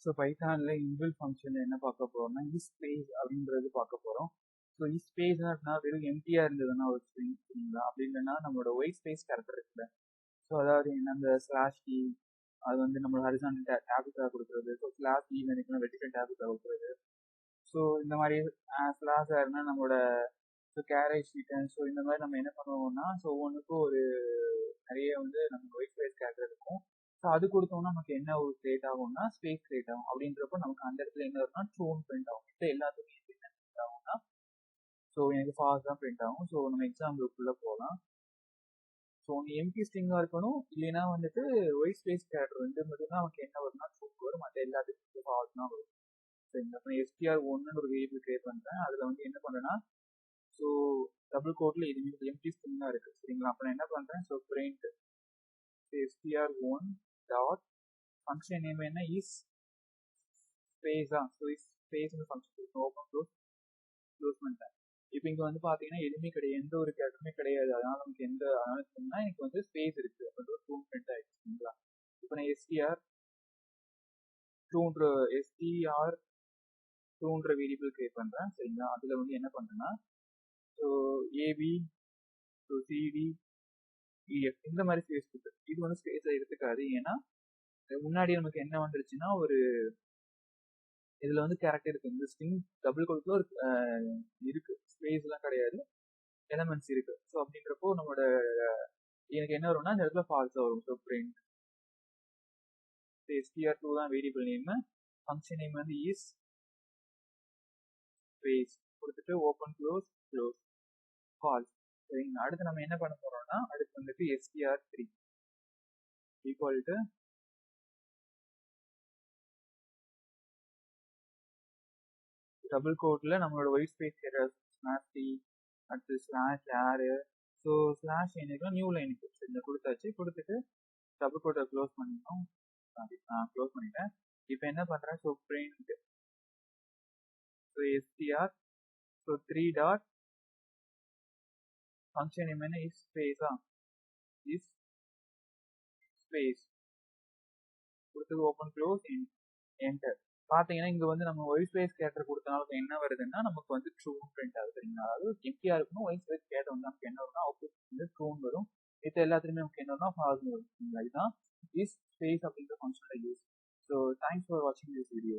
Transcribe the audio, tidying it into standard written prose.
So பைத்தானில் inbuilt function என்ன பார்க்க போகிறோம்னா isspace அப்படின்றது பார்க்க போகிறோம். ஸோ isspace அப்படின்னா வெறும் எம்டியாக இருந்ததுன்னா ஒரு ஸ்ட்ரிங் சரிங்களா, அப்படி இல்லைன்னா நம்மளோட ஒயிட் ஸ்பேஸ் கேரக்டர் இருக்குல்ல, ஸோ அதாவது என்ன அந்த ஸ்லாஷ் கீ அது வந்து நம்மளோட ஹரிசாண்டல் டேபுக்காக கொடுக்குறது, ஸோ ஸ்லாஷ் கீ நினைக்கலாம் வெர்டிக்கல் டேபுக்காக கொடுக்குறது. ஸோ இந்த மாதிரி ஸ்லாஷ் ஆயிருந்தா நம்மளோட ஸோ கேரேஜ் ரிட்டர்ன், ஸோ இந்த மாதிரி நம்ம என்ன பண்ணுவோம்னா ஸோ ஒவ்வொன்றுக்கும் ஒரு நிறைய வந்து நம்ம ஒயிட் ஸ்பேஸ் கேரக்டர் இருக்கும். ஸோ அது கொடுத்தோம்னா நமக்கு என்ன ஒரு கிரியேட் ஆகும்னா ஸ்பேஸ் கிரியேட் ஆகும். அப்படின்றப்ப நமக்கு அந்த இடத்துல என்ன வரும்னா ட்ரூன்னு பிரிண்ட் ஆகும். இப்போ எல்லாத்துக்கும் என்ன பிரிண்ட் ஆகும்னா ஸோ எனக்கு ஃபாஸ்ட் தான் பிரிண்ட் ஆகும். ஸோ நம்ம எக்ஸாம்பிளுக்குள்ளே போகலாம். ஸோ ஒன்று எம்டி ஸ்ட்ரிங்காக இருக்கணும், இல்லைன்னா வந்துட்டு ஒயிட் ஸ்பேஸ் கேரக்டர் வந்து மட்டும்தான் நமக்கு என்ன வரும்னா ட்ரூ வரும், மற்ற எல்லாத்துக்கும் ஃபாஸ்ட் தான் வரும். சரிங்களா, இப்போ எஸ்டிஆர் ஒன்னு ஒரு வேரியபிள் கிரியேட் பண்ணுறேன். அதில் வந்து என்ன பண்ணுறேன்னா ஸோ டபுள் கோட்டில் இது எம்டி ஸ்ட்ரிங்காக இருக்குது சரிங்களா. அப்போ நான் என்ன பண்ணுறேன், so print str1 dot function name என்ன இஸ் ஸ்பேஸா, ஸோ இஸ் ஸ்பேஸ்னு ஃபங்க்ஷன் ஓப்பன் க்ளோஸ் பண்ணிட்டேன். இப்போ இங்கே வந்து பார்த்தீங்கன்னா எதுவுமே கிடையாது, எந்த ஒரு கேரக்டருமே கிடையாது. அதனால நமக்கு அதனால சொன்னால் எனக்கு வந்து ஸ்பேஸ் இருக்குது அப்படின்ற டூ பிரிண்ட் ஆகிடுச்சு சரிங்களா. இப்போ நான் எஸ்டிஆர் டூன்ற வேரியபிள் கிரியேட் பண்ணுறேன் சரிங்களா. அதில் வந்து என்ன பண்ணுறேன்னா so AB so CD EF இந்த மாதிரி ஸ்பேஸ் கொடுத்து, இது வந்து ஸ்பேஸை எடுத்துக்காது. ஏன்னா முன்னாடி நமக்கு என்ன வந்துருச்சுன்னா ஒரு இதில் வந்து கேரக்டர் இருக்குது, இந்த ஸ்ட்ரிங் டபுள் கோட்ல ஒரு இருக்கு, ஸ்பேஸ்லாம் கிடையாது, எலமெண்ட்ஸ் இருக்கு. ஸோ அப்படின்றப்போ நம்மளோட எனக்கு என்ன வரும்னா இந்த இடத்துல ஃபால்ஸாக வரும். ஸோ பிரிண்ட் str2 தான் வேரியபிள் நேம், ஃபங்க்ஷன் நேம் வந்து இஸ் ஸ்பேஸ் கொடுத்துட்டு ஓப்பன் க்ளோஸ் ஃபால்ஸ் சரிங்களா. அடுத்து நம்ம என்ன பண்ண போறோம்னா அடுத்து வந்துட்டு str3 ஈக்குவல் டு டபுள் கோட்ல நம்மளோட ஒயிட் ஸ்பேஸ் ஸ்லாஷ் டி அடுத்து ஸ்லாஷ் ஏரு, ஸோ ஸ்லாஷ் லைனுக்கு நியூ லைனுக்கு இந்த கொடுத்தாச்சு. கொடுத்துட்டு டபுள் கோட்டை க்ளோஸ் பண்ணிட்டோம், க்ளோஸ் பண்ணிட்டேன். இப்போ என்ன பண்ணுறேன், so print so STR so 3 dot function name என்ன இஸ் ஸ்பேஸா, இஸ் ஸ்பேஸ் கொடுத்தது ஓப்பன் க்ளோஸ் என்டர். பார்த்தீங்கன்னா இங்கே வந்து நம்ம ஒயிட் ஸ்பேஸ் கேரக்டர் கொடுத்தனால என்ன வருதுன்னா நமக்கு வந்து ட்ரூ பிரிண்ட் ஆகுது சரிங்களா. அதாவது எம்டியாக இருக்கணும், ஒயிட் ஸ்பேஸ் கேரக்டர் வந்து நமக்கு என்ன வரும்னா அவுட்புட் வந்து ட்ரூன்னு வரும், இது எல்லாத்துலேயுமே நமக்கு என்ன வரும்னா ஃபால்ஸ் வரும் சரிங்களா. இதுதான் இஸ் ஸ்பேஸ் அப்படின்ற ஃபங்க்ஷனோட யூஸ். ஸோ தேங்க்ஸ் ஃபார் வாட்சிங் திஸ் வீடியோ.